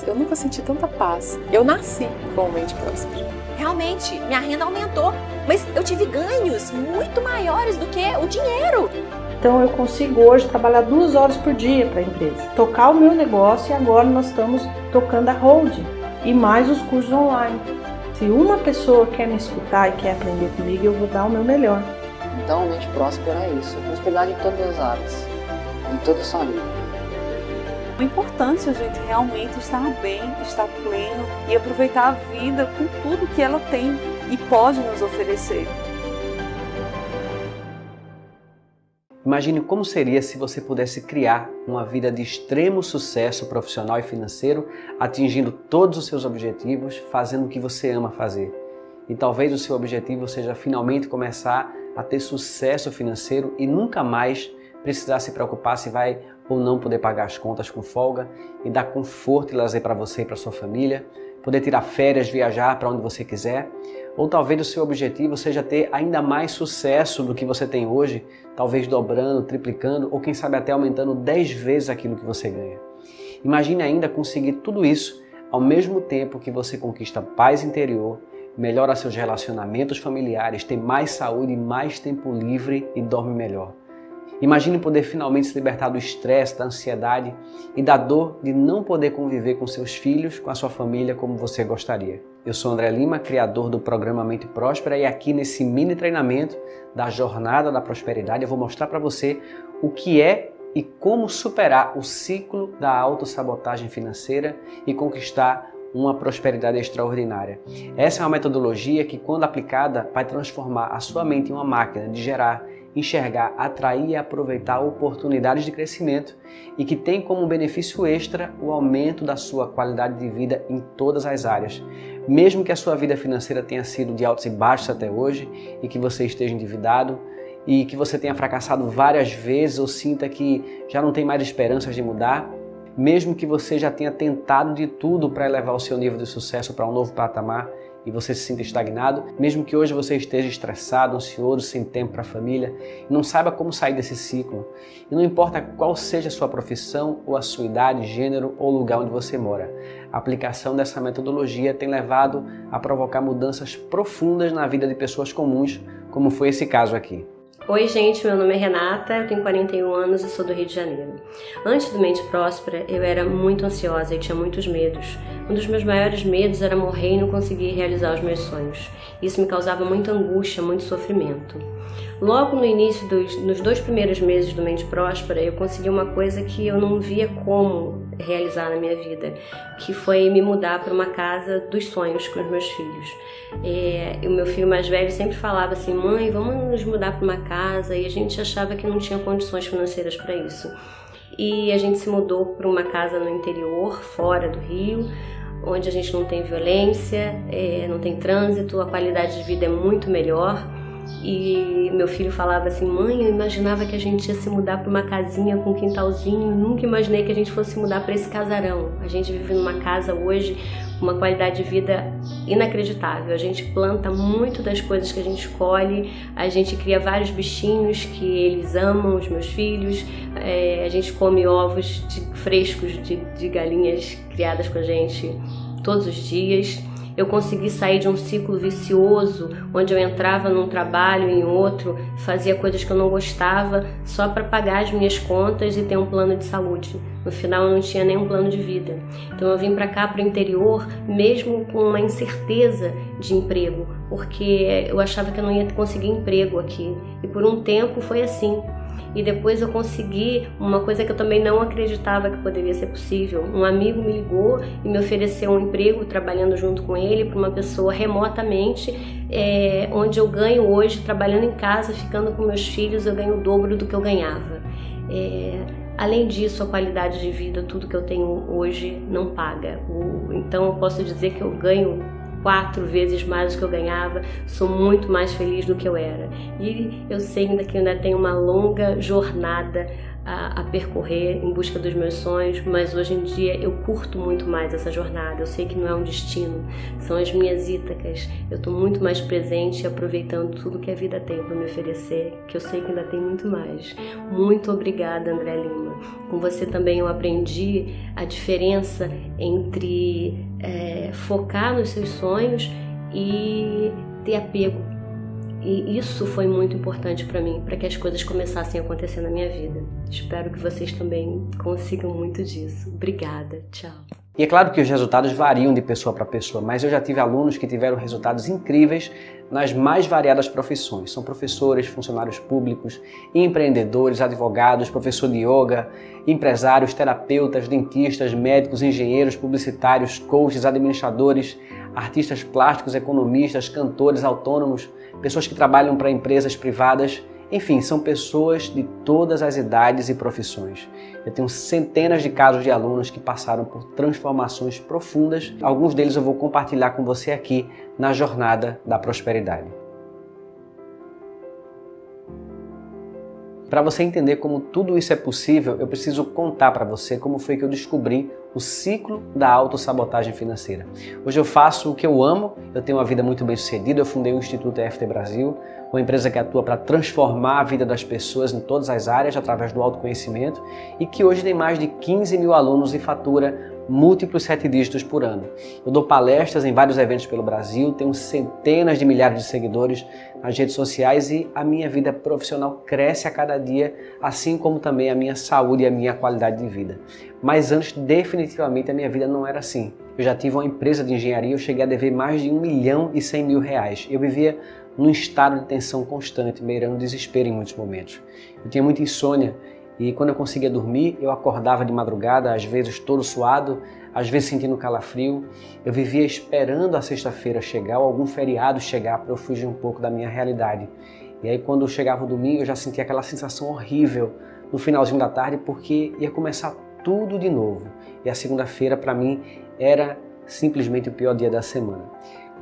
eu nunca senti tanta paz. Eu nasci com mente próspera. Realmente, minha renda aumentou, mas eu tive ganhos muito maiores do que o dinheiro. Então eu consigo hoje trabalhar 2 horas por dia para a empresa, tocar o meu negócio, e agora nós estamos tocando a holding e mais os cursos online. Se uma pessoa quer me escutar e quer aprender comigo, eu vou dar o meu melhor. Então, mente próspera é isso, prosperidade em todas as áreas, em toda a sua vida. O importante é a gente realmente estar bem, estar pleno e aproveitar a vida com tudo que ela tem e pode nos oferecer. Imagine como seria se você pudesse criar uma vida de extremo sucesso profissional e financeiro, atingindo todos os seus objetivos, fazendo o que você ama fazer. E talvez o seu objetivo seja finalmente começar a ter sucesso financeiro e nunca mais precisar se preocupar se vai ou não poder pagar as contas com folga e dar conforto e lazer para você e para sua família, poder tirar férias, viajar para onde você quiser. Ou talvez o seu objetivo seja ter ainda mais sucesso do que você tem hoje, talvez dobrando, triplicando ou quem sabe até aumentando 10 vezes aquilo que você ganha. Imagine ainda conseguir tudo isso ao mesmo tempo que você conquista paz interior, melhora seus relacionamentos familiares, tem mais saúde, mais tempo livre e dorme melhor. Imagine poder finalmente se libertar do estresse, da ansiedade e da dor de não poder conviver com seus filhos, com a sua família como você gostaria. Eu sou André Lima, criador do programa Mente Próspera, e aqui nesse mini treinamento da Jornada da Prosperidade eu vou mostrar para você o que é e como superar o ciclo da autossabotagem financeira e conquistar uma prosperidade extraordinária. Essa é uma metodologia que, quando aplicada, vai transformar a sua mente em uma máquina de gerar, enxergar, atrair e aproveitar oportunidades de crescimento e que tem como benefício extra o aumento da sua qualidade de vida em todas as áreas. Mesmo que a sua vida financeira tenha sido de altos e baixos até hoje e que você esteja endividado e que você tenha fracassado várias vezes ou sinta que já não tem mais esperanças de mudar, mesmo que você já tenha tentado de tudo para elevar o seu nível de sucesso para um novo patamar e você se sinta estagnado, mesmo que hoje você esteja estressado, ansioso, sem tempo para a família e não saiba como sair desse ciclo. E não importa qual seja a sua profissão ou a sua idade, gênero ou lugar onde você mora, a aplicação dessa metodologia tem levado a provocar mudanças profundas na vida de pessoas comuns, como foi esse caso aqui. Oi gente, meu nome é Renata, eu tenho 41 anos e sou do Rio de Janeiro. Antes do Mente Próspera, eu era muito ansiosa e tinha muitos medos. Um dos meus maiores medos era morrer e não conseguir realizar os meus sonhos. Isso me causava muita angústia, muito sofrimento. Logo no início, nos 2 primeiros meses do Mente Próspera, eu consegui uma coisa que eu não via como realizar na minha vida, que foi me mudar para uma casa dos sonhos com os meus filhos. O meu filho mais velho sempre falava assim, mãe, vamos nos mudar para uma casa, e a gente achava que não tinha condições financeiras para isso. E a gente se mudou para uma casa no interior, fora do Rio, onde a gente não tem violência, não tem trânsito, a qualidade de vida é muito melhor. E meu filho falava assim, mãe, eu imaginava que a gente ia se mudar para uma casinha com um quintalzinho, nunca imaginei que a gente fosse mudar para esse casarão. A gente vive numa casa hoje com uma qualidade de vida inacreditável. A gente planta muito das coisas que a gente colhe, a gente cria vários bichinhos que eles amam, os meus filhos, a gente come ovos frescos de galinhas criadas com a gente todos os dias. Eu consegui sair de um ciclo vicioso, onde eu entrava num trabalho, em outro, fazia coisas que eu não gostava, só para pagar as minhas contas e ter um plano de saúde. No final eu não tinha nenhum plano de vida. Então eu vim para cá, para o interior, mesmo com uma incerteza de emprego, porque eu achava que eu não ia conseguir emprego aqui. E por um tempo foi assim. E depois eu consegui uma coisa que eu também não acreditava que poderia ser possível. Um amigo me ligou e me ofereceu um emprego trabalhando junto com ele para uma pessoa remotamente, onde eu ganho hoje, trabalhando em casa, ficando com meus filhos, eu ganho o dobro do que eu ganhava. Além disso, a qualidade de vida, tudo que eu tenho hoje não paga. Então eu posso dizer que eu ganho 4 vezes mais do que eu ganhava, sou muito mais feliz do que eu era. E eu sei ainda que ainda tenho uma longa jornada a percorrer em busca dos meus sonhos, mas hoje em dia eu curto muito mais essa jornada. Eu sei que não é um destino, são as minhas Ítacas. Eu estou muito mais presente e aproveitando tudo que a vida tem para me oferecer, que eu sei que ainda tem muito mais. Muito obrigada, André Lima. Com você também eu aprendi a diferença entre focar nos seus sonhos e ter apego. E isso foi muito importante para mim, para que as coisas começassem a acontecer na minha vida. Espero que vocês também consigam muito disso. Obrigada, tchau. E é claro que os resultados variam de pessoa para pessoa, mas eu já tive alunos que tiveram resultados incríveis nas mais variadas profissões. São professores, funcionários públicos, empreendedores, advogados, professor de yoga, empresários, terapeutas, dentistas, médicos, engenheiros, publicitários, coaches, administradores, artistas plásticos, economistas, cantores, autônomos, pessoas que trabalham para empresas privadas. Enfim, são pessoas de todas as idades e profissões. Eu tenho centenas de casos de alunos que passaram por transformações profundas. Alguns deles eu vou compartilhar com você aqui na Jornada da Prosperidade. Para você entender como tudo isso é possível, eu preciso contar para você como foi que eu descobri o ciclo da autossabotagem financeira. Hoje eu faço o que eu amo, eu tenho uma vida muito bem sucedida, eu fundei o Instituto EFT Brasil, uma empresa que atua para transformar a vida das pessoas em todas as áreas através do autoconhecimento e que hoje tem mais de 15 mil alunos e fatura múltiplos 7 dígitos por ano. Eu dou palestras em vários eventos pelo Brasil, tenho centenas de milhares de seguidores nas redes sociais e a minha vida profissional cresce a cada dia, assim como também a minha saúde e a minha qualidade de vida. Mas antes, definitivamente, a minha vida não era assim. Eu já tive uma empresa de engenharia, eu cheguei a dever mais de R$1.100.000. Eu vivia num estado de tensão constante, beirando desespero em muitos momentos. Eu tinha muita insônia. E quando eu conseguia dormir, eu acordava de madrugada, às vezes todo suado, às vezes sentindo calafrio. Eu vivia esperando a sexta-feira chegar ou algum feriado chegar para eu fugir um pouco da minha realidade. E aí quando chegava o domingo, eu já sentia aquela sensação horrível no finalzinho da tarde, porque ia começar tudo de novo. E a segunda-feira, para mim, era simplesmente o pior dia da semana.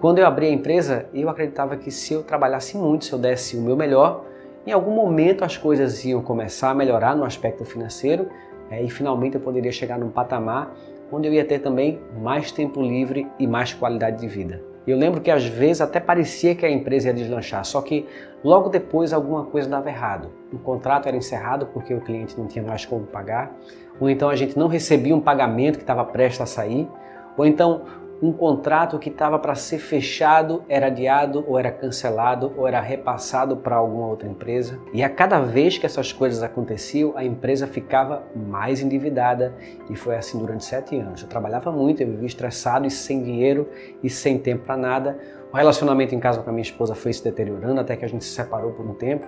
Quando eu abri a empresa, eu acreditava que se eu trabalhasse muito, se eu desse o meu melhor, em algum momento as coisas iam começar a melhorar no aspecto financeiro e finalmente eu poderia chegar num patamar onde eu ia ter também mais tempo livre e mais qualidade de vida. Eu lembro que às vezes até parecia que a empresa ia deslanchar, só que logo depois alguma coisa dava errado. O contrato era encerrado porque o cliente não tinha mais como pagar, ou então a gente não recebia um pagamento que estava prestes a sair, ou então um contrato que estava para ser fechado era adiado ou era cancelado ou era repassado para alguma outra empresa. E a cada vez que essas coisas aconteciam, a empresa ficava mais endividada e foi assim durante 7 anos. Eu trabalhava muito, eu vivia estressado e sem dinheiro e sem tempo para nada. O relacionamento em casa com a minha esposa foi se deteriorando até que a gente se separou por um tempo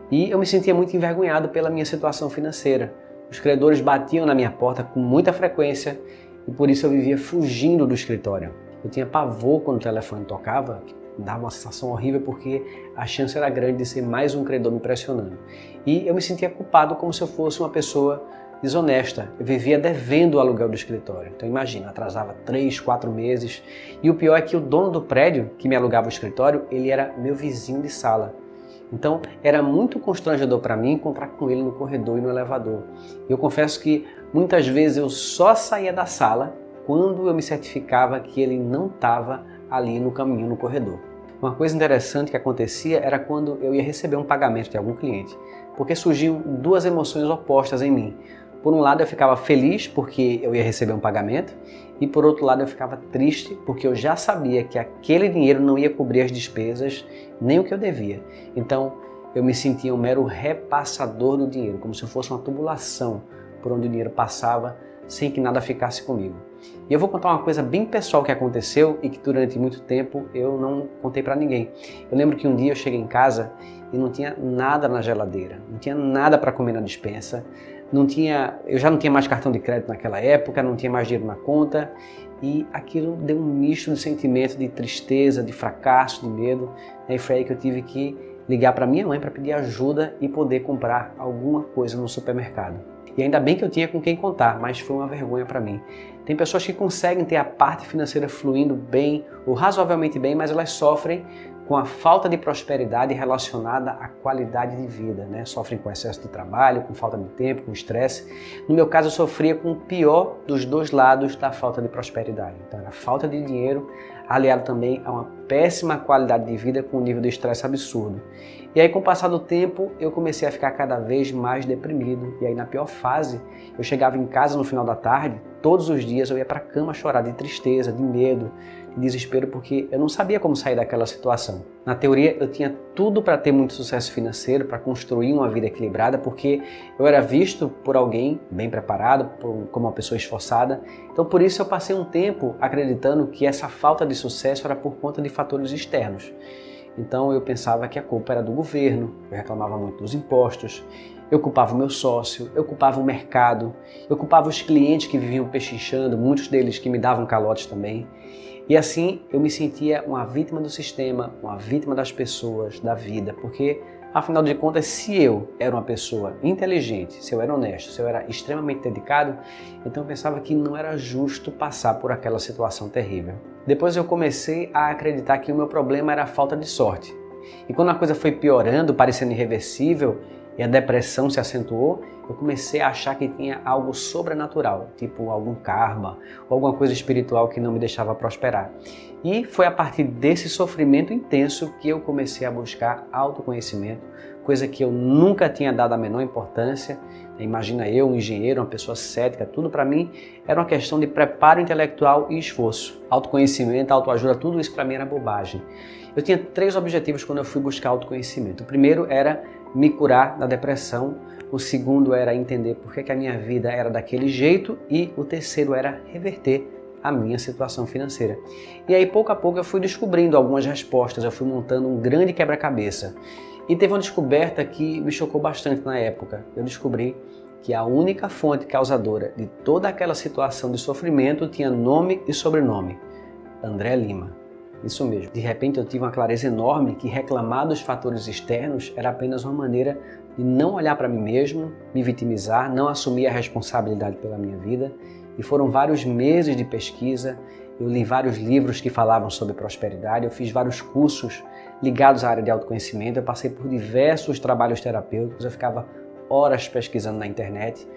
e eu me sentia muito envergonhado pela minha situação financeira. Os credores batiam na minha porta com muita frequência e por isso eu vivia fugindo do escritório. Eu tinha pavor quando o telefone tocava, que dava uma sensação horrível porque a chance era grande de ser mais um credor me pressionando. E eu me sentia culpado como se eu fosse uma pessoa desonesta. Eu vivia devendo o aluguel do escritório. Então imagina, atrasava 3, 4 meses. E o pior é que o dono do prédio que me alugava o escritório, ele era meu vizinho de sala. Então era muito constrangedor para mim encontrar com ele no corredor e no elevador. Eu confesso que muitas vezes eu só saía da sala quando eu me certificava que ele não estava ali no caminho, no corredor. Uma coisa interessante que acontecia era quando eu ia receber um pagamento de algum cliente, porque surgiam 2 emoções opostas em mim. Por um lado eu ficava feliz porque eu ia receber um pagamento e por outro lado eu ficava triste porque eu já sabia que aquele dinheiro não ia cobrir as despesas nem o que eu devia. Então eu me sentia um mero repassador do dinheiro, como se eu fosse uma tubulação por onde o dinheiro passava sem que nada ficasse comigo. E eu vou contar uma coisa bem pessoal que aconteceu e que durante muito tempo eu não contei para ninguém. Eu lembro que um dia eu cheguei em casa e não tinha nada na geladeira, não tinha nada para comer na despensa, eu já não tinha mais cartão de crédito naquela época, não tinha mais dinheiro na conta e aquilo deu um misto de sentimento de tristeza, de fracasso, de medo. E foi aí que eu tive que ligar para minha mãe para pedir ajuda e poder comprar alguma coisa no supermercado. E ainda bem que eu tinha com quem contar, mas foi uma vergonha para mim. Tem pessoas que conseguem ter a parte financeira fluindo bem ou razoavelmente bem, mas elas sofrem com a falta de prosperidade relacionada à qualidade de vida, né? Sofrem com excesso de trabalho, com falta de tempo, com estresse. No meu caso, eu sofria com o pior dos dois lados da falta de prosperidade. Então, era a falta de dinheiro, aliado também a uma péssima qualidade de vida com um nível de estresse absurdo. E aí, com o passar do tempo, eu comecei a ficar cada vez mais deprimido. E aí, na pior fase, eu chegava em casa no final da tarde, todos os dias eu ia para a cama chorar de tristeza, de medo, de desespero, porque eu não sabia como sair daquela situação. Na teoria, eu tinha tudo para ter muito sucesso financeiro, para construir uma vida equilibrada, porque eu era visto por alguém bem preparado, como uma pessoa esforçada. Então, por isso eu passei um tempo acreditando que essa falta de sucesso era por conta de fatores externos. Então, eu pensava que a culpa era do governo, eu reclamava muito dos impostos, eu culpava o meu sócio, eu culpava o mercado, eu culpava os clientes que viviam pechinchando, muitos deles que me davam calotes também. E assim eu me sentia uma vítima do sistema, uma vítima das pessoas, da vida, porque afinal de contas, se eu era uma pessoa inteligente, se eu era honesto, se eu era extremamente dedicado, então eu pensava que não era justo passar por aquela situação terrível. Depois eu comecei a acreditar que o meu problema era a falta de sorte. E quando a coisa foi piorando, parecendo irreversível, e a depressão se acentuou, eu comecei a achar que tinha algo sobrenatural, tipo algum karma, ou alguma coisa espiritual que não me deixava prosperar. E foi a partir desse sofrimento intenso que eu comecei a buscar autoconhecimento, coisa que eu nunca tinha dado a menor importância. Imagina eu, um engenheiro, uma pessoa cética, tudo para mim era uma questão de preparo intelectual e esforço. Autoconhecimento, autoajuda, tudo isso para mim era bobagem. Eu tinha 3 objetivos quando eu fui buscar autoconhecimento. O primeiro era me curar da depressão, o segundo era entender por que a minha vida era daquele jeito e o terceiro era reverter a minha situação financeira. E aí, pouco a pouco, eu fui descobrindo algumas respostas, eu fui montando um grande quebra-cabeça. E teve uma descoberta que me chocou bastante na época. Eu descobri que a única fonte causadora de toda aquela situação de sofrimento tinha nome e sobrenome: André Lima. Isso mesmo. De repente eu tive uma clareza enorme que reclamar dos fatores externos era apenas uma maneira de não olhar para mim mesmo, me vitimizar, não assumir a responsabilidade pela minha vida. E foram vários meses de pesquisa, eu li vários livros que falavam sobre prosperidade, eu fiz vários cursos ligados à área de autoconhecimento, eu passei por diversos trabalhos terapêuticos, eu ficava horas pesquisando na internet.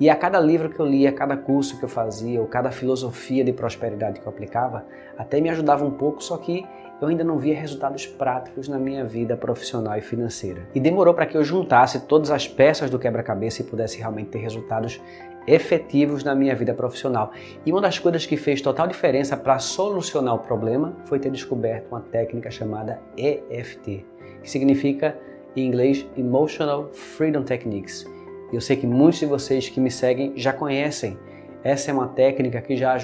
E a cada livro que eu lia, a cada curso que eu fazia, ou cada filosofia de prosperidade que eu aplicava, até me ajudava um pouco, só que eu ainda não via resultados práticos na minha vida profissional e financeira. E demorou para que eu juntasse todas as peças do quebra-cabeça e pudesse realmente ter resultados efetivos na minha vida profissional. E uma das coisas que fez total diferença para solucionar o problema foi ter descoberto uma técnica chamada EFT, que significa, em inglês, Emotional Freedom Techniques. Eu sei que muitos de vocês que me seguem já conhecem. Essa é uma técnica que já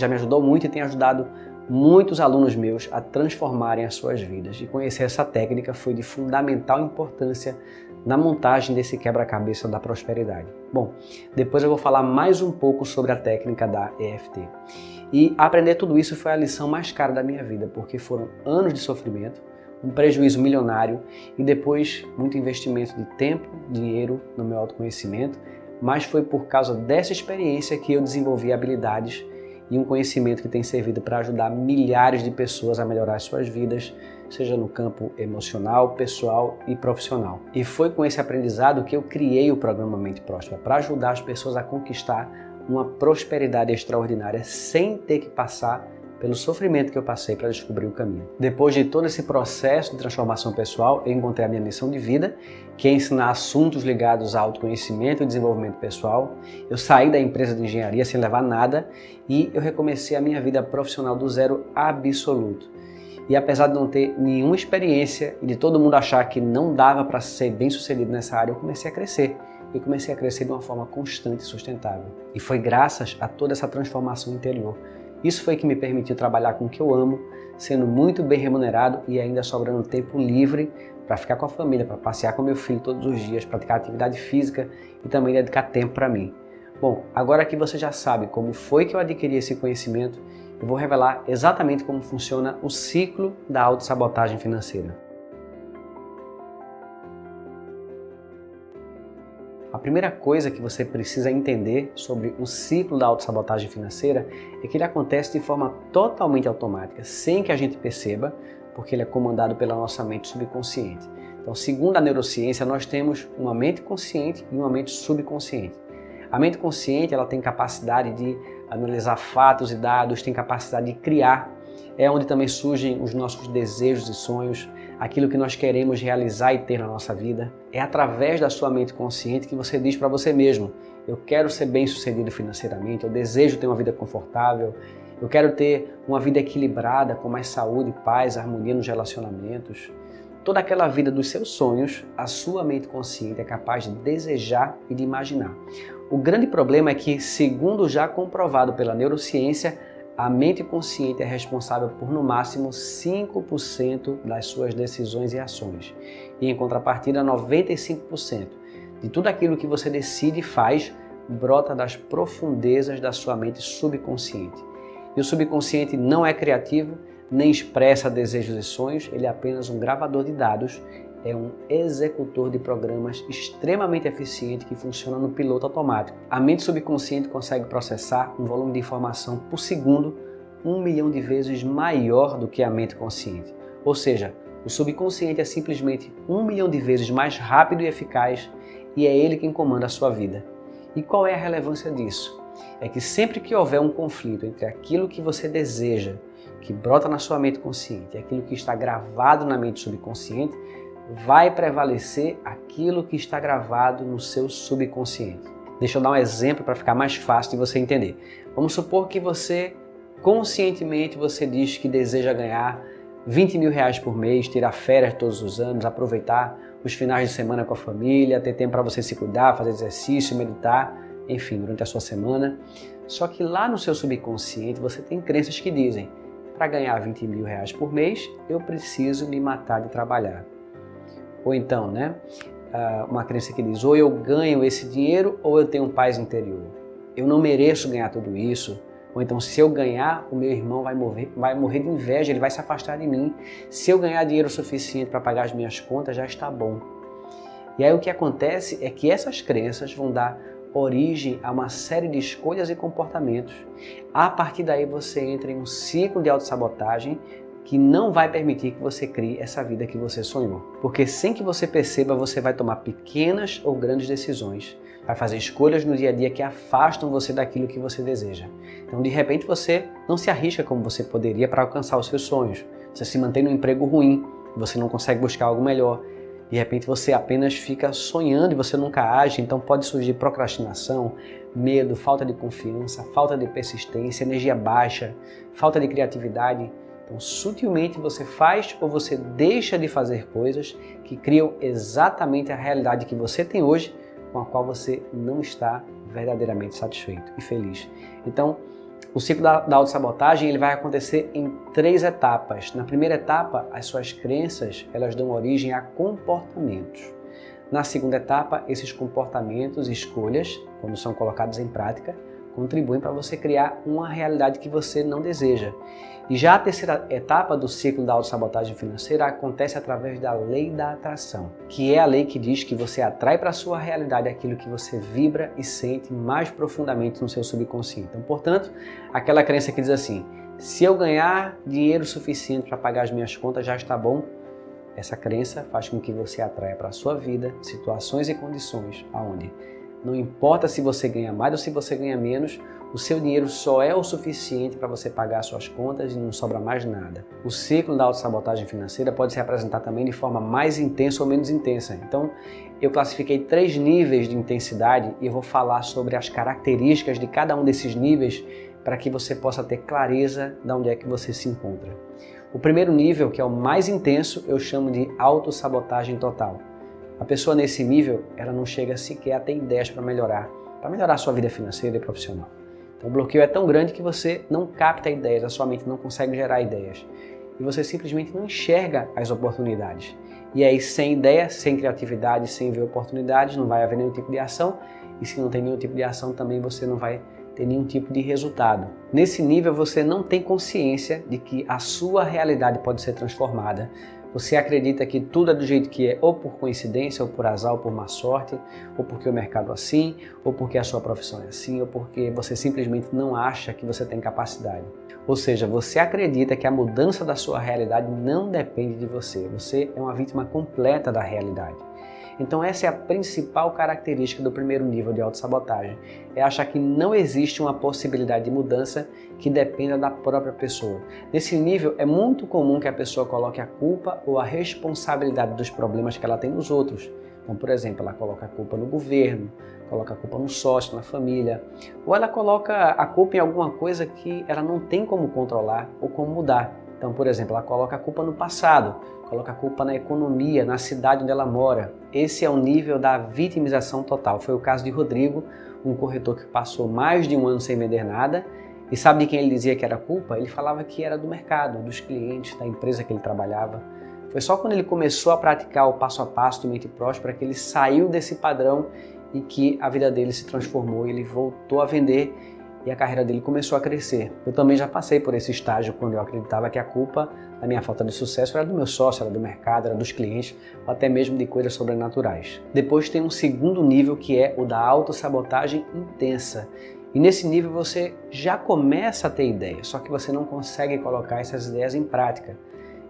me ajudou muito e tem ajudado muitos alunos meus a transformarem as suas vidas. E conhecer essa técnica foi de fundamental importância na montagem desse quebra-cabeça da prosperidade. Bom, depois eu vou falar mais um pouco sobre a técnica da EFT. E aprender tudo isso foi a lição mais cara da minha vida, porque foram anos de sofrimento, um prejuízo milionário e depois muito investimento de tempo, dinheiro no meu autoconhecimento, mas foi por causa dessa experiência que eu desenvolvi habilidades e um conhecimento que tem servido para ajudar milhares de pessoas a melhorar as suas vidas, seja no campo emocional, pessoal e profissional. E foi com esse aprendizado que eu criei o programa Mente Próspera, para ajudar as pessoas a conquistar uma prosperidade extraordinária sem ter que passar pelo sofrimento que eu passei para descobrir o caminho. Depois de todo esse processo de transformação pessoal, eu encontrei a minha missão de vida, que é ensinar assuntos ligados a autoconhecimento e desenvolvimento pessoal. Eu saí da empresa de engenharia sem levar nada e eu recomecei a minha vida profissional do zero absoluto. E apesar de não ter nenhuma experiência e de todo mundo achar que não dava para ser bem sucedido nessa área, eu comecei a crescer. E comecei a crescer de uma forma constante e sustentável. E foi graças a toda essa transformação interior. Isso foi que me permitiu trabalhar com o que eu amo, sendo muito bem remunerado e ainda sobrando tempo livre para ficar com a família, para passear com meu filho todos os dias, praticar atividade física e também dedicar tempo para mim. Bom, agora que você já sabe como foi que eu adquiri esse conhecimento, eu vou revelar exatamente como funciona o ciclo da autossabotagem financeira. A primeira coisa que você precisa entender sobre o ciclo da autossabotagem financeira é que ele acontece de forma totalmente automática, sem que a gente perceba, porque ele é comandado pela nossa mente subconsciente. Então, segundo a neurociência, nós temos uma mente consciente e uma mente subconsciente. A mente consciente, ela tem capacidade de analisar fatos e dados, tem capacidade de criar. É onde também surgem os nossos desejos e sonhos, aquilo que nós queremos realizar e ter na nossa vida. É através da sua mente consciente que você diz para você mesmo: eu quero ser bem-sucedido financeiramente, eu desejo ter uma vida confortável, eu quero ter uma vida equilibrada, com mais saúde, paz, harmonia nos relacionamentos. Toda aquela vida dos seus sonhos, a sua mente consciente é capaz de desejar e de imaginar. O grande problema é que, segundo já comprovado pela neurociência, a mente consciente é responsável por no máximo 5% das suas decisões e ações. E em contrapartida, 95% de tudo aquilo que você decide e faz brota das profundezas da sua mente subconsciente. E o subconsciente não é criativo, nem expressa desejos e sonhos, ele é apenas um gravador de dados, é um executor de programas extremamente eficiente que funciona no piloto automático. A mente subconsciente consegue processar um volume de informação por segundo 1 milhão de vezes maior do que a mente consciente. Ou seja, o subconsciente é simplesmente 1 milhão de vezes mais rápido e eficaz, e é ele quem comanda a sua vida. E qual é a relevância disso? É que sempre que houver um conflito entre aquilo que você deseja, que brota na sua mente consciente, e aquilo que está gravado na mente subconsciente, vai prevalecer aquilo que está gravado no seu subconsciente. Deixa eu dar um exemplo para ficar mais fácil de você entender. Vamos supor que você, conscientemente, você diz que deseja ganhar 20 mil reais por mês, tirar férias todos os anos, aproveitar os finais de semana com a família, ter tempo para você se cuidar, fazer exercício, meditar, enfim, durante a sua semana. Só que lá no seu subconsciente você tem crenças que dizem: para ganhar 20 mil reais por mês, eu preciso me matar de trabalhar. Ou então, uma crença que diz: ou eu ganho esse dinheiro ou eu tenho paz interior. Eu não mereço ganhar tudo isso. Ou então, se eu ganhar, o meu irmão vai morrer de inveja, ele vai se afastar de mim. Se eu ganhar dinheiro suficiente para pagar as minhas contas, já está bom. E aí o que acontece é que essas crenças vão dar origem a uma série de escolhas e comportamentos. A partir daí você entra em um ciclo de autossabotagem que não vai permitir que você crie essa vida que você sonhou. Porque sem que você perceba, você vai tomar pequenas ou grandes decisões, vai fazer escolhas no dia a dia que afastam você daquilo que você deseja. Então, de repente, você não se arrisca como você poderia para alcançar os seus sonhos. Você se mantém num emprego ruim, você não consegue buscar algo melhor. De repente, você apenas fica sonhando e você nunca age, então pode surgir procrastinação, medo, falta de confiança, falta de persistência, energia baixa, falta de criatividade. Então, sutilmente você faz ou você deixa de fazer coisas que criam exatamente a realidade que você tem hoje, com a qual você não está verdadeiramente satisfeito e feliz. Então, o ciclo da autossabotagem ele vai acontecer em 3 etapas. Na primeira etapa, as suas crenças elas dão origem a comportamentos. Na segunda etapa, esses comportamentos e escolhas, quando são colocados em prática, contribuem para você criar uma realidade que você não deseja. E já a terceira etapa do ciclo da autossabotagem financeira acontece através da lei da atração, que é a lei que diz que você atrai para a sua realidade aquilo que você vibra e sente mais profundamente no seu subconsciente. Então, portanto, aquela crença que diz assim: se eu ganhar dinheiro suficiente para pagar as minhas contas, já está bom. Essa crença faz com que você atraia para a sua vida situações e condições aonde não importa se você ganha mais ou se você ganha menos, o seu dinheiro só é o suficiente para você pagar suas contas e não sobra mais nada. O ciclo da autossabotagem financeira pode se apresentar também de forma mais intensa ou menos intensa. Então, eu classifiquei 3 níveis de intensidade e eu vou falar sobre as características de cada um desses níveis para que você possa ter clareza de onde é que você se encontra. O primeiro nível, que é o mais intenso, eu chamo de autossabotagem total. A pessoa nesse nível, ela não chega sequer a ter ideias para melhorar a sua vida financeira e profissional. Então o bloqueio é tão grande que você não capta ideias, a sua mente não consegue gerar ideias. E você simplesmente não enxerga as oportunidades. E aí, sem ideia, sem criatividade, sem ver oportunidades, não vai haver nenhum tipo de ação. E se não tem nenhum tipo de ação, também você não vai ter nenhum tipo de resultado. Nesse nível você não tem consciência de que a sua realidade pode ser transformada. Você acredita que tudo é do jeito que é, ou por coincidência, ou por azar, ou por má sorte, ou porque o mercado é assim, ou porque a sua profissão é assim, ou porque você simplesmente não acha que você tem capacidade. Ou seja, você acredita que a mudança da sua realidade não depende de você. Você é uma vítima completa da realidade. Então essa é a principal característica do primeiro nível de autossabotagem. É achar que não existe uma possibilidade de mudança que dependa da própria pessoa. Nesse nível é muito comum que a pessoa coloque a culpa ou a responsabilidade dos problemas que ela tem nos outros. Então, por exemplo, ela coloca a culpa no governo, coloca a culpa no sócio, na família, ou ela coloca a culpa em alguma coisa que ela não tem como controlar ou como mudar. Então, por exemplo, ela coloca a culpa no passado, coloca a culpa na economia, na cidade onde ela mora. Esse é o nível da vitimização total. Foi o caso de Rodrigo, um corretor que passou mais de um ano sem vender nada. E sabe de quem ele dizia que era culpa? Ele falava que era do mercado, dos clientes, da empresa que ele trabalhava. Foi só quando ele começou a praticar o passo a passo do Mente Próspera que ele saiu desse padrão e que a vida dele se transformou. Ele voltou a vender e a carreira dele começou a crescer. Eu também já passei por esse estágio quando eu acreditava que a culpa da minha falta de sucesso era do meu sócio, era do mercado, era dos clientes, ou até mesmo de coisas sobrenaturais. Depois tem um segundo nível que é o da autossabotagem intensa. E nesse nível você já começa a ter ideias, só que você não consegue colocar essas ideias em prática.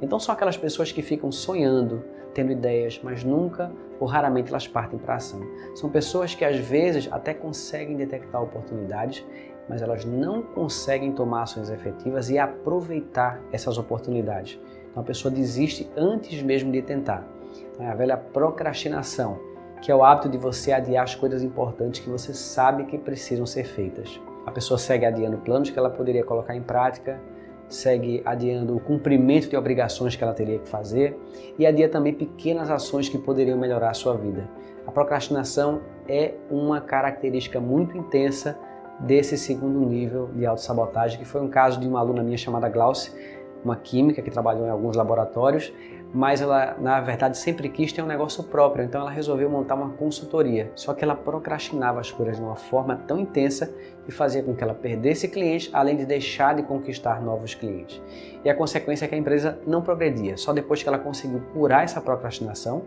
Então são aquelas pessoas que ficam sonhando, tendo ideias, mas nunca ou raramente elas partem para a ação. São pessoas que às vezes até conseguem detectar oportunidades, mas elas não conseguem tomar ações efetivas e aproveitar essas oportunidades. Então a pessoa desiste antes mesmo de tentar. Então, é a velha procrastinação, que é o hábito de você adiar as coisas importantes que você sabe que precisam ser feitas. A pessoa segue adiando planos que ela poderia colocar em prática, segue adiando o cumprimento de obrigações que ela teria que fazer e adia também pequenas ações que poderiam melhorar a sua vida. A procrastinação é uma característica muito intensa desse segundo nível de autossabotagem, que foi um caso de uma aluna minha chamada Glauce, uma química que trabalhou em alguns laboratórios, mas ela, na verdade, sempre quis ter um negócio próprio, então ela resolveu montar uma consultoria. Só que ela procrastinava as coisas de uma forma tão intensa que fazia com que ela perdesse clientes, além de deixar de conquistar novos clientes. E a consequência é que a empresa não progredia. Só depois que ela conseguiu curar essa procrastinação,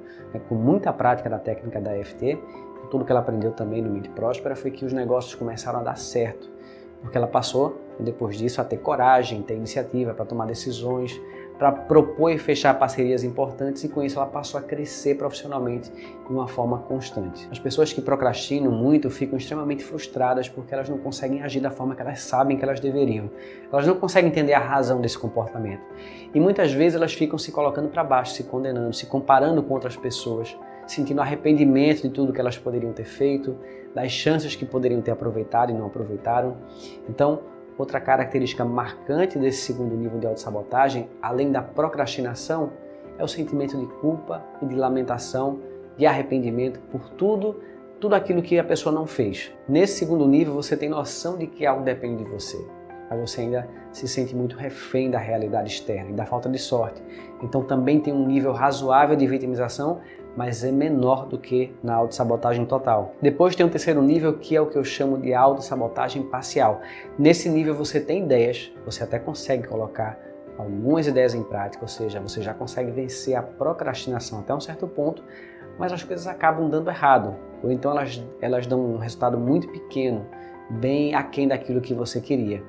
com muita prática da técnica da EFT, tudo que ela aprendeu também no Mente Próspera, foi que os negócios começaram a dar certo. Porque ela passou, depois disso, a ter coragem, ter iniciativa para tomar decisões, para propor e fechar parcerias importantes, e com isso ela passou a crescer profissionalmente de uma forma constante. As pessoas que procrastinam muito ficam extremamente frustradas porque elas não conseguem agir da forma que elas sabem que elas deveriam. Elas não conseguem entender a razão desse comportamento. E muitas vezes elas ficam se colocando para baixo, se condenando, se comparando com outras pessoas, sentindo arrependimento de tudo que elas poderiam ter feito, das chances que poderiam ter aproveitado e não aproveitaram. Então, outra característica marcante desse segundo nível de autossabotagem, além da procrastinação, é o sentimento de culpa e de lamentação, de arrependimento por tudo aquilo que a pessoa não fez. Nesse segundo nível, você tem noção de que algo depende de você, mas você ainda se sente muito refém da realidade externa e da falta de sorte. Então também tem um nível razoável de vitimização, mas é menor do que na autossabotagem total. Depois tem um terceiro nível, que é o que eu chamo de autossabotagem parcial. Nesse nível você tem ideias, você até consegue colocar algumas ideias em prática, ou seja, você já consegue vencer a procrastinação até um certo ponto, mas as coisas acabam dando errado, ou então elas dão um resultado muito pequeno, bem aquém daquilo que você queria.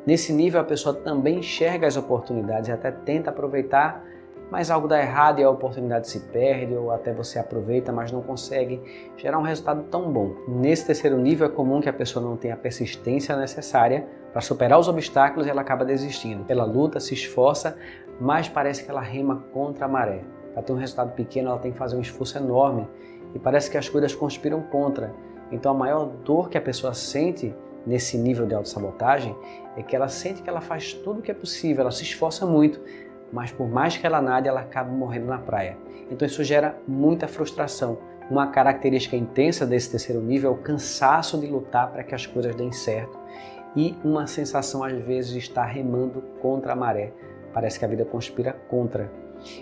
Nesse nível a pessoa também enxerga as oportunidades e até tenta aproveitar, mas algo dá errado e a oportunidade se perde, ou até você aproveita, mas não consegue gerar um resultado tão bom. Nesse terceiro nível é comum que a pessoa não tenha a persistência necessária para superar os obstáculos e ela acaba desistindo. Ela luta, se esforça, mas parece que ela rema contra a maré. Para ter um resultado pequeno ela tem que fazer um esforço enorme e parece que as coisas conspiram contra. Então a maior dor que a pessoa sente nesse nível de autossabotagem é que ela sente que ela faz tudo o que é possível, ela se esforça muito, mas por mais que ela nade, ela acaba morrendo na praia. Então isso gera muita frustração. Uma característica intensa desse terceiro nível é o cansaço de lutar para que as coisas deem certo e uma sensação às vezes de estar remando contra a maré. Parece que a vida conspira contra.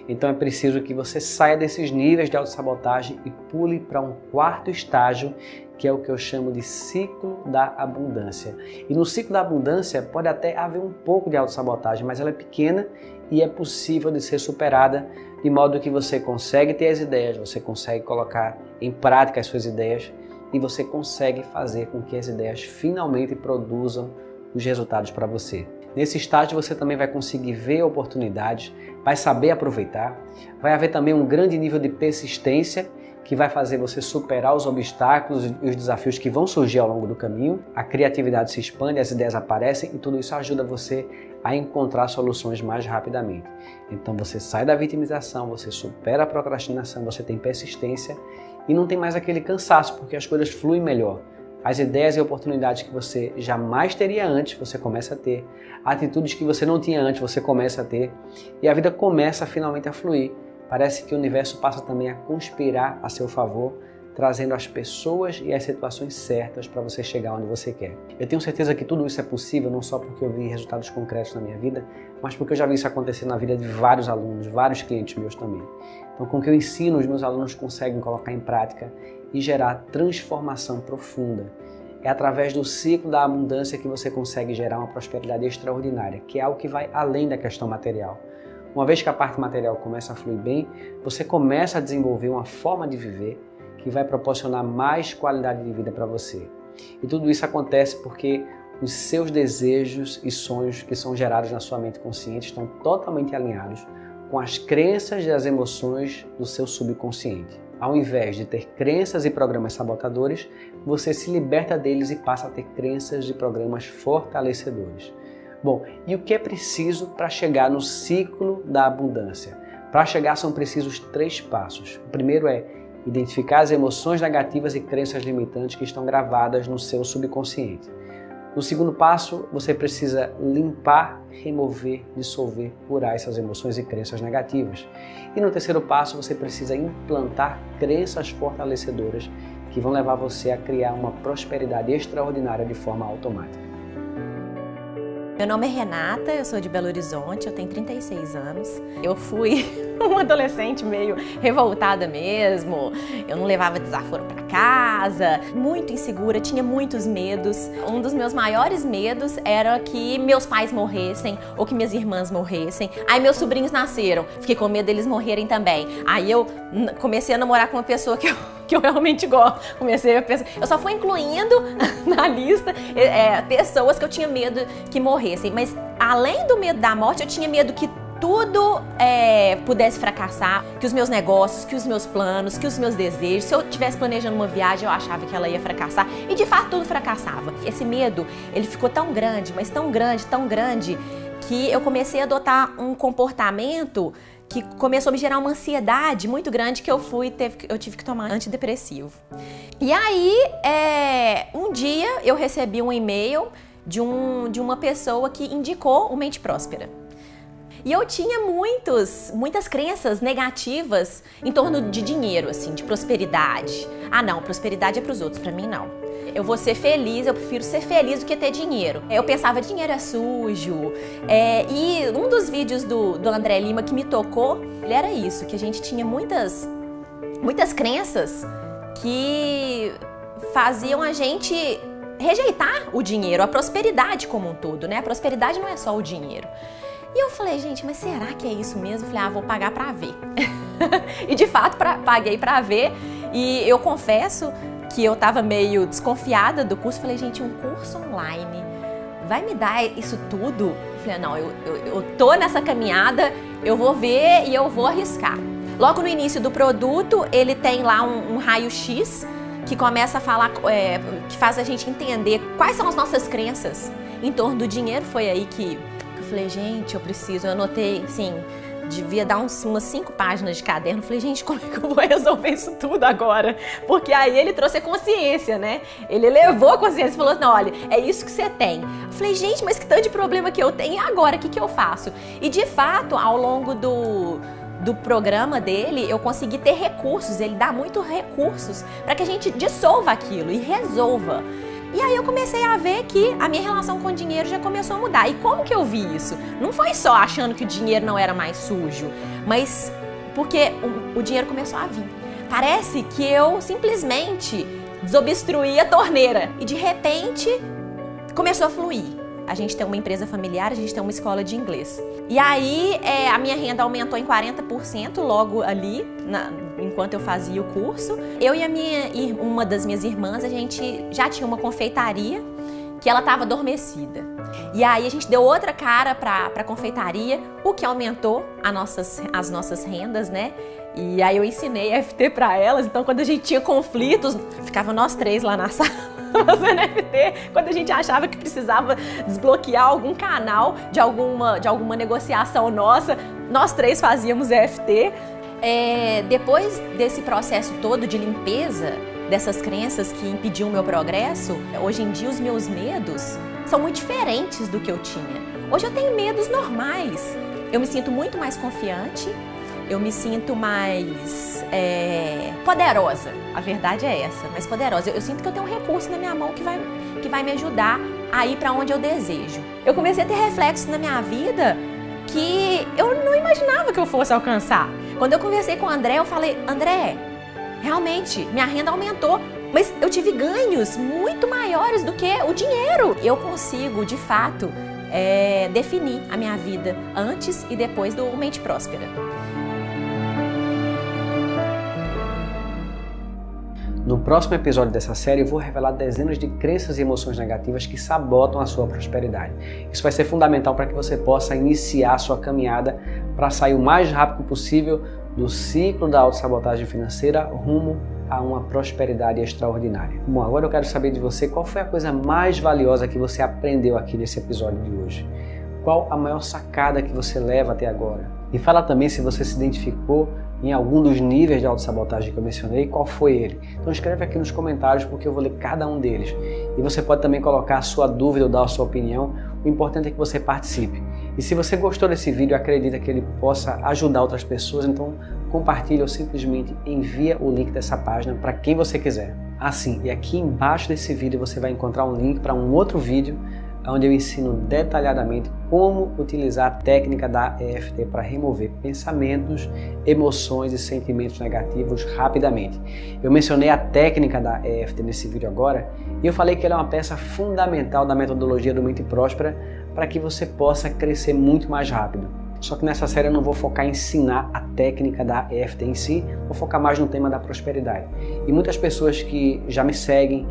Então é preciso que você saia desses níveis de autossabotagem e pule para um quarto estágio, que é o que eu chamo de ciclo da abundância. E no ciclo da abundância pode até haver um pouco de autossabotagem, mas ela é pequena e é possível de ser superada, de modo que você consegue ter as ideias, você consegue colocar em prática as suas ideias e você consegue fazer com que as ideias finalmente produzam os resultados para você. Nesse estágio você também vai conseguir ver oportunidades, vai saber aproveitar, vai haver também um grande nível de persistência que vai fazer você superar os obstáculos e os desafios que vão surgir ao longo do caminho. A criatividade se expande, as ideias aparecem e tudo isso ajuda você a encontrar soluções mais rapidamente. Então você sai da vitimização, você supera a procrastinação, você tem persistência e não tem mais aquele cansaço, porque as coisas fluem melhor. As ideias e oportunidades que você jamais teria antes, você começa a ter. Atitudes que você não tinha antes, você começa a ter. E a vida começa finalmente a fluir. Parece que o universo passa também a conspirar a seu favor, trazendo as pessoas e as situações certas para você chegar onde você quer. Eu tenho certeza que tudo isso é possível, não só porque eu vi resultados concretos na minha vida, mas porque eu já vi isso acontecer na vida de vários alunos, vários clientes meus também. Então, com o que eu ensino, os meus alunos conseguem colocar em prática e gerar transformação profunda. É através do ciclo da abundância que você consegue gerar uma prosperidade extraordinária, que é algo que vai além da questão material. Uma vez que a parte material começa a fluir bem, você começa a desenvolver uma forma de viver que vai proporcionar mais qualidade de vida para você. E tudo isso acontece porque os seus desejos e sonhos que são gerados na sua mente consciente estão totalmente alinhados com as crenças e as emoções do seu subconsciente. Ao invés de ter crenças e programas sabotadores, você se liberta deles e passa a ter crenças e programas fortalecedores. Bom, e o que é preciso para chegar no ciclo da abundância? Para chegar são precisos 3 passos. O primeiro é identificar as emoções negativas e crenças limitantes que estão gravadas no seu subconsciente. No segundo passo, você precisa limpar, remover, dissolver, curar essas emoções e crenças negativas. E no terceiro passo, você precisa implantar crenças fortalecedoras que vão levar você a criar uma prosperidade extraordinária de forma automática. Meu nome é Renata, eu sou de Belo Horizonte, eu tenho 36 anos. Eu fui uma adolescente meio revoltada mesmo, eu não levava desaforo para casa, muito insegura, tinha muitos medos. Um dos meus maiores medos era que meus pais morressem ou que minhas irmãs morressem. Aí meus sobrinhos nasceram, fiquei com medo deles morrerem também. Aí eu comecei a namorar com uma pessoa que eu realmente gosto. Comecei a pensar, eu só fui incluindo na lista pessoas que eu tinha medo que morressem. Mas além do medo da morte, eu tinha medo que tudo pudesse fracassar, que os meus negócios, que os meus planos, que os meus desejos, se eu estivesse planejando uma viagem, eu achava que ela ia fracassar e de fato tudo fracassava. Esse medo, ele ficou tão grande, mas tão grande, que eu comecei a adotar um comportamento que começou a me gerar uma ansiedade muito grande que eu tive que tomar antidepressivo. E aí, um dia eu recebi um e-mail de uma pessoa que indicou o Mente Próspera. E eu tinha muitas crenças negativas em torno de dinheiro, assim, de prosperidade. Ah, não, prosperidade é para os outros, para mim não. Eu vou ser feliz, eu prefiro ser feliz do que ter dinheiro. Eu pensava, dinheiro é sujo. E um dos vídeos do André Lima que me tocou, ele era isso, que a gente tinha muitas crenças que faziam a gente rejeitar o dinheiro, a prosperidade como um todo, né? A prosperidade não é só o dinheiro. E eu falei, gente, mas será que é isso mesmo? Eu falei, vou pagar pra ver. E de fato, paguei pra ver. E eu confesso que eu tava meio desconfiada do curso. Falei, gente, um curso online vai me dar isso tudo? Eu falei, não, eu tô nessa caminhada, eu vou ver e eu vou arriscar. Logo no início do produto, ele tem lá um raio-x que começa a falar, que faz a gente entender quais são as nossas crenças em torno do dinheiro. Foi aí que eu falei, gente, eu anotei, assim, devia dar umas 5 páginas de caderno. Eu falei, gente, como é que eu vou resolver isso tudo agora? Porque aí ele trouxe a consciência, né? Ele levou a consciência e falou assim, olha, é isso que você tem. Eu falei, gente, mas que tanto de problema que eu tenho, e agora, o que eu faço? E de fato, ao longo do programa dele, eu consegui ter recursos, ele dá muitos recursos para que a gente dissolva aquilo e resolva. E aí eu comecei a ver que a minha relação com o dinheiro já começou a mudar. E como que eu vi isso? Não foi só achando que o dinheiro não era mais sujo, mas porque o dinheiro começou a vir. Parece que eu simplesmente desobstruí a torneira e de repente começou a fluir. A gente tem uma empresa familiar, a gente tem uma escola de inglês. E aí a minha renda aumentou em 40% logo ali, enquanto eu fazia o curso. Eu e uma das minhas irmãs, a gente já tinha uma confeitaria que ela estava adormecida. E aí a gente deu outra cara para a confeitaria, o que aumentou as nossas rendas, né? E aí eu ensinei FT para elas, então quando a gente tinha conflitos, ficava nós três lá na sala fazendo FT, quando a gente achava que precisava desbloquear algum canal de alguma negociação nossa, nós três fazíamos FT. Depois desse processo todo de limpeza dessas crenças que impediam o meu progresso, hoje em dia os meus medos são muito diferentes do que eu tinha. Hoje eu tenho medos normais, eu me sinto muito mais confiante, eu me sinto mais poderosa, a verdade é essa, mais poderosa. Eu sinto que eu tenho um recurso na minha mão que vai me ajudar a ir para onde eu desejo. Eu comecei a ter reflexos na minha vida que eu não imaginava que eu fosse alcançar. Quando eu conversei com o André, eu falei, André, realmente, minha renda aumentou, mas eu tive ganhos muito maiores do que o dinheiro. Eu consigo, de fato, definir a minha vida antes e depois do Mente Próspera. No próximo episódio dessa série, eu vou revelar dezenas de crenças e emoções negativas que sabotam a sua prosperidade. Isso vai ser fundamental para que você possa iniciar a sua caminhada para sair o mais rápido possível do ciclo da autossabotagem financeira rumo a uma prosperidade extraordinária. Bom, agora eu quero saber de você qual foi a coisa mais valiosa que você aprendeu aqui nesse episódio de hoje. Qual a maior sacada que você leva até agora? E fala também se você se identificou em algum dos níveis de autossabotagem que eu mencionei, qual foi ele. Então escreve aqui nos comentários porque eu vou ler cada um deles. E você pode também colocar a sua dúvida ou dar a sua opinião. O importante é que você participe. E se você gostou desse vídeo, acredita que ele possa ajudar outras pessoas, então compartilhe ou simplesmente envia o link dessa página para quem você quiser. Assim, e aqui embaixo desse vídeo você vai encontrar um link para um outro vídeo onde eu ensino detalhadamente como utilizar a técnica da EFT para remover pensamentos, emoções e sentimentos negativos rapidamente. Eu mencionei a técnica da EFT nesse vídeo agora e eu falei que ela é uma peça fundamental da metodologia do Mente Próspera para que você possa crescer muito mais rápido. Só que nessa série eu não vou focar em ensinar a técnica da EFT em si, vou focar mais no tema da prosperidade. E muitas pessoas que já me seguem,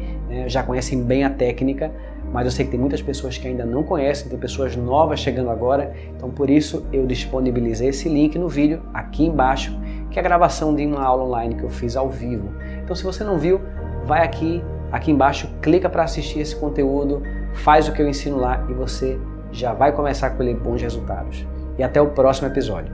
já conhecem bem a técnica, mas eu sei que tem muitas pessoas que ainda não conhecem, tem pessoas novas chegando agora, então por isso eu disponibilizei esse link no vídeo aqui embaixo, que é a gravação de uma aula online que eu fiz ao vivo. Então se você não viu, vai aqui embaixo, clica para assistir esse conteúdo, faz o que eu ensino lá e você já vai começar a colher bons resultados. E até o próximo episódio.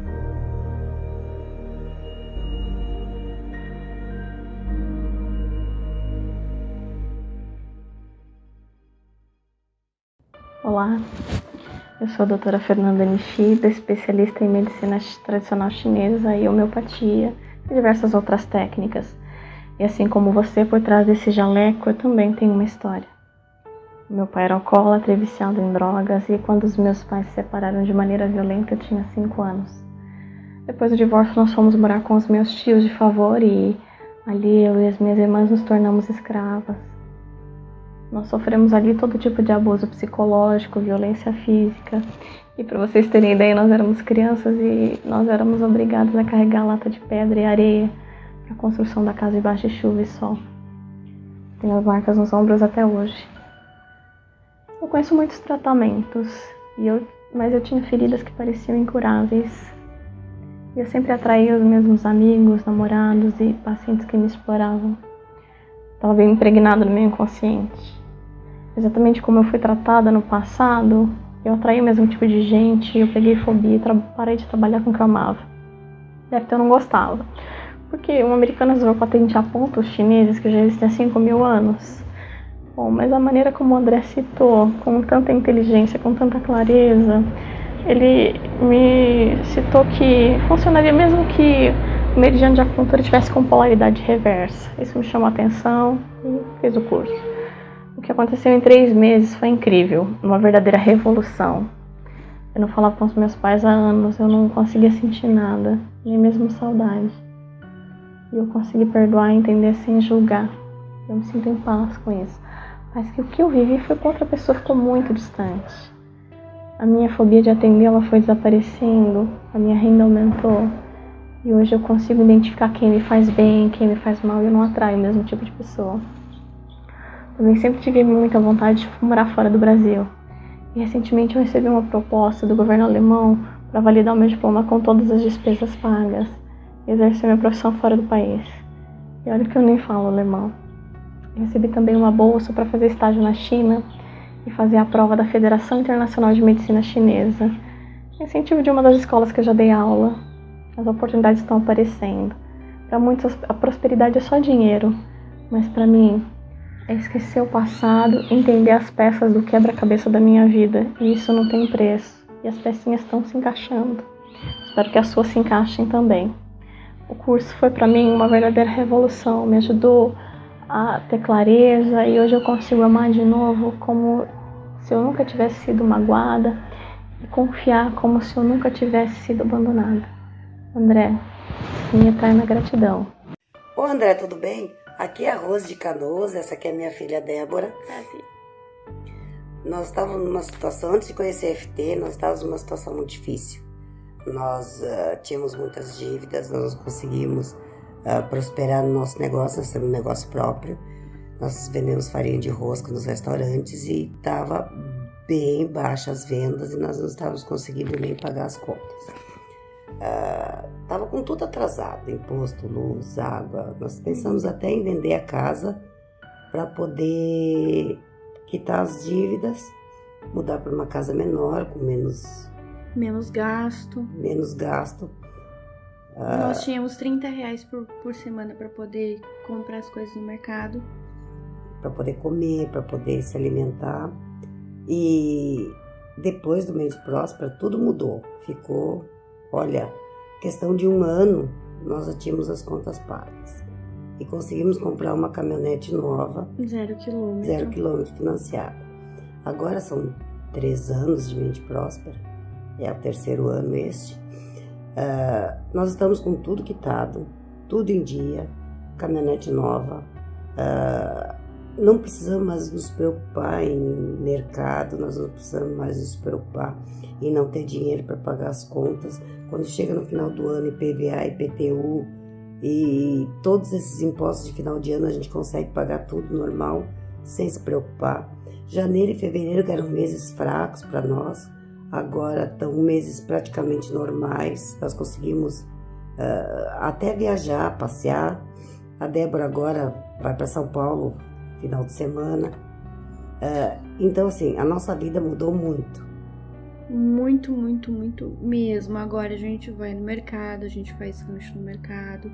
Olá, eu sou a doutora Fernanda Nishida, especialista em medicina tradicional chinesa e homeopatia e diversas outras técnicas. E assim como você, por trás desse jaleco, eu também tenho uma história. Meu pai era alcoólatra e viciado em drogas e quando os meus pais se separaram de maneira violenta eu tinha 5 anos. Depois do divórcio nós fomos morar com os meus tios de favor e ali eu e as minhas irmãs nos tornamos escravas. Nós sofremos ali todo tipo de abuso psicológico, violência física. E para vocês terem ideia, nós éramos crianças e nós éramos obrigados a carregar lata de pedra e areia para a construção da casa debaixo de chuva e sol. Tenho as marcas nos ombros até hoje. Eu conheço muitos tratamentos, mas eu tinha feridas que pareciam incuráveis. E eu sempre atraía os mesmos amigos, namorados e pacientes que me exploravam. Estava bem impregnado no meu inconsciente. Exatamente como eu fui tratada no passado, eu atraí o mesmo tipo de gente, eu peguei fobia e parei de trabalhar com o que eu amava. Deve ter eu não gostava. Porque um americano resolveu patentear pontos chineses que já existem há 5.000 anos. Bom, mas a maneira como o André citou, com tanta inteligência, com tanta clareza, ele me citou que funcionaria mesmo que o meridiano de acupuntura tivesse com polaridade reversa. Isso me chamou a atenção e fiz o curso. O que aconteceu em 3 meses foi incrível, uma verdadeira revolução. Eu não falava com os meus pais há anos, eu não conseguia sentir nada, nem mesmo saudade. E eu consegui perdoar e entender sem julgar. Eu me sinto em paz com isso. Mas que o que eu vivi foi com outra pessoa, ficou muito distante. A minha fobia de atender, ela foi desaparecendo, a minha renda aumentou. E hoje eu consigo identificar quem me faz bem, quem me faz mal, e eu não atraio o mesmo tipo de pessoa. Também sempre tive muita vontade de morar fora do Brasil. E recentemente eu recebi uma proposta do governo alemão para validar o meu diploma com todas as despesas pagas e exercer minha profissão fora do país. E olha que eu nem falo alemão. Eu recebi também uma bolsa para fazer estágio na China e fazer a prova da Federação Internacional de Medicina Chinesa. Incentivo de uma das escolas que eu já dei aula. As oportunidades estão aparecendo. Para muitos a prosperidade é só dinheiro, mas para mim é esquecer o passado, entender as peças do quebra-cabeça da minha vida, e isso não tem preço. E as pecinhas estão se encaixando. Espero que as suas se encaixem também. O curso foi para mim uma verdadeira revolução, me ajudou a ter clareza, e hoje eu consigo amar de novo como se eu nunca tivesse sido magoada e confiar como se eu nunca tivesse sido abandonada. André, minha eterna gratidão. Ô André, tudo bem? Aqui é a Rose de Canoas, essa aqui é a minha filha Débora. Nós estávamos numa situação, antes de conhecer a FT, nós estávamos numa situação muito difícil. Nós tínhamos muitas dívidas, nós não conseguimos prosperar no nosso negócio, nós temos um negócio próprio. Nós vendemos farinha de rosca nos restaurantes e estava bem baixa as vendas e nós não estávamos conseguindo nem pagar as contas. Estava com tudo atrasado, imposto, luz, água. Nós pensamos até em vender a casa para poder quitar as dívidas, mudar para uma casa menor, com menos gasto. Nós tínhamos R$30 por semana para poder comprar as coisas no mercado. Para poder comer, para poder se alimentar. E depois do mês de Próspera, tudo mudou. Ficou, olha, questão de 1 ano, nós já tínhamos as contas pagas. E conseguimos comprar uma caminhonete nova. 0 quilômetro. 0 quilômetro financiada. Agora são 3 anos de mente próspera. É o 3º ano este. Nós estamos com tudo quitado, tudo em dia, caminhonete nova. Não precisamos mais nos preocupar em mercado, nós não precisamos mais nos preocupar em não ter dinheiro para pagar as contas. Quando chega no final do ano, IPVA, IPTU e todos esses impostos de final de ano, a gente consegue pagar tudo normal, sem se preocupar. Janeiro e fevereiro, que eram meses fracos para nós, agora estão meses praticamente normais. Nós conseguimos até viajar, passear. A Débora agora vai para São Paulo final de semana. Então, assim, a nossa vida mudou muito. Muito, muito, muito mesmo. Agora a gente vai no mercado, a gente faz lanche no mercado,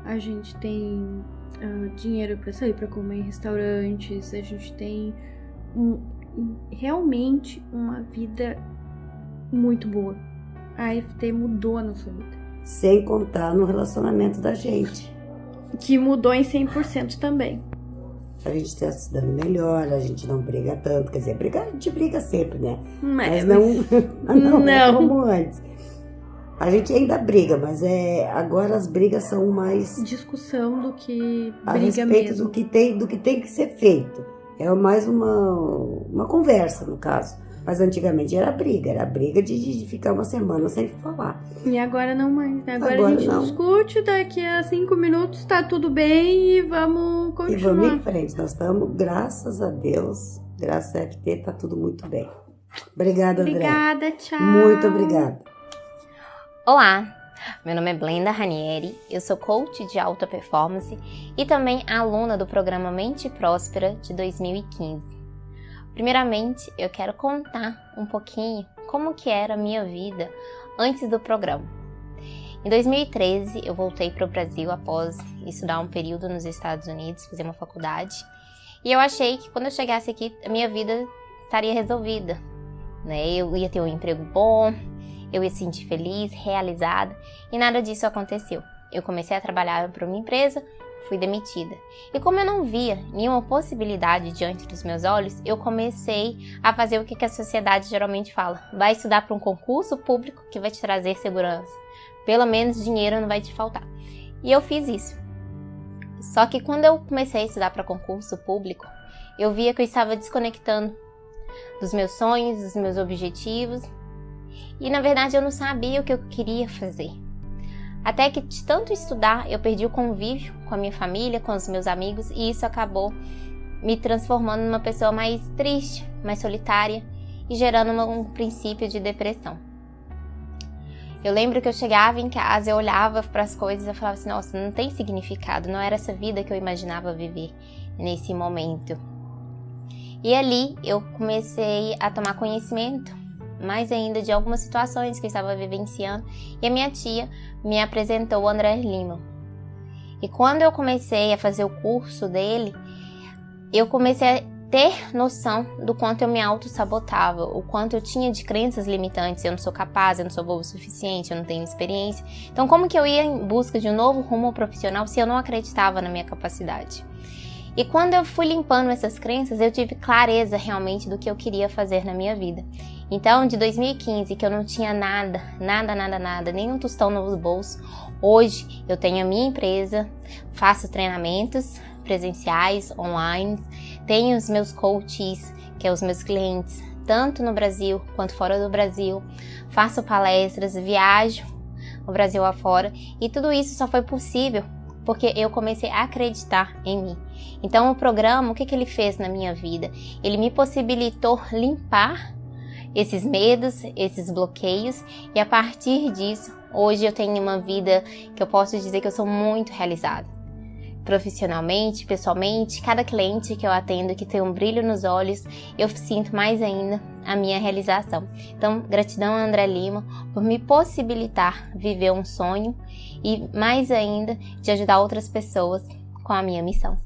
a gente tem dinheiro para sair para comer em restaurantes, a gente tem realmente uma vida muito boa. A FT mudou a nossa vida. Sem contar no relacionamento da gente. Que mudou em 100% também. A gente está se dando melhor, a gente não briga tanto. Quer dizer, brigar, a gente briga sempre, né? Mas não é como antes. A gente ainda briga, mas agora as brigas são mais... discussão do que briga a respeito mesmo. do que tem que ser feito. É mais uma conversa, no caso. Mas antigamente era briga de ficar uma semana sem falar. E agora não mais. Agora a gente discute, daqui a 5 minutos tá tudo bem e vamos continuar. E vamos em frente. Nós estamos, graças a Deus, graças a FT, tá tudo muito bem. Obrigada, André. Obrigada, tchau. Muito obrigada. Olá, meu nome é Blenda Ranieri, eu sou coach de alta performance e também aluna do programa Mente Próspera de 2015. Primeiramente, eu quero contar um pouquinho como que era a minha vida antes do programa. Em 2013, eu voltei para o Brasil após estudar um período nos Estados Unidos, fazer uma faculdade, e eu achei que quando eu chegasse aqui, a minha vida estaria resolvida, né? Eu ia ter um emprego bom, eu ia se sentir feliz, realizada, e nada disso aconteceu. Eu comecei a trabalhar para uma empresa, fui demitida. E como eu não via nenhuma possibilidade diante dos meus olhos, eu comecei a fazer o que a sociedade geralmente fala. Vai estudar para um concurso público que vai te trazer segurança. Pelo menos dinheiro não vai te faltar. E eu fiz isso. Só que quando eu comecei a estudar para concurso público, eu via que eu estava desconectando dos meus sonhos, dos meus objetivos. E na verdade eu não sabia o que eu queria fazer. Até que de tanto estudar, eu perdi o convívio com a minha família, com os meus amigos, e isso acabou me transformando numa pessoa mais triste, mais solitária e gerando um princípio de depressão. Eu lembro que eu chegava em casa, eu olhava para as coisas e falava assim, nossa, não tem significado, não era essa vida que eu imaginava viver nesse momento. E ali eu comecei a tomar conhecimento mais ainda de algumas situações que eu estava vivenciando, e a minha tia me apresentou o André Lima. E quando eu comecei a fazer o curso dele, eu comecei a ter noção do quanto eu me auto-sabotava, o quanto eu tinha de crenças limitantes, eu não sou capaz, eu não sou boa o suficiente, eu não tenho experiência. Então como que eu ia em busca de um novo rumo profissional se eu não acreditava na minha capacidade? E quando eu fui limpando essas crenças, eu tive clareza realmente do que eu queria fazer na minha vida. Então, de 2015, que eu não tinha nada, nem um tostão no bolso, hoje eu tenho a minha empresa, faço treinamentos presenciais, online, tenho os meus coaches, que é os meus clientes, tanto no Brasil quanto fora do Brasil, faço palestras, viajo o Brasil afora, e tudo isso só foi possível porque eu comecei a acreditar em mim. Então o programa, o que ele fez na minha vida? Ele me possibilitou limpar esses medos, esses bloqueios, e a partir disso, hoje eu tenho uma vida que eu posso dizer que eu sou muito realizada. Profissionalmente, pessoalmente, cada cliente que eu atendo que tem um brilho nos olhos, eu sinto mais ainda a minha realização. Então, gratidão a André Lima por me possibilitar viver um sonho e mais ainda de ajudar outras pessoas com a minha missão.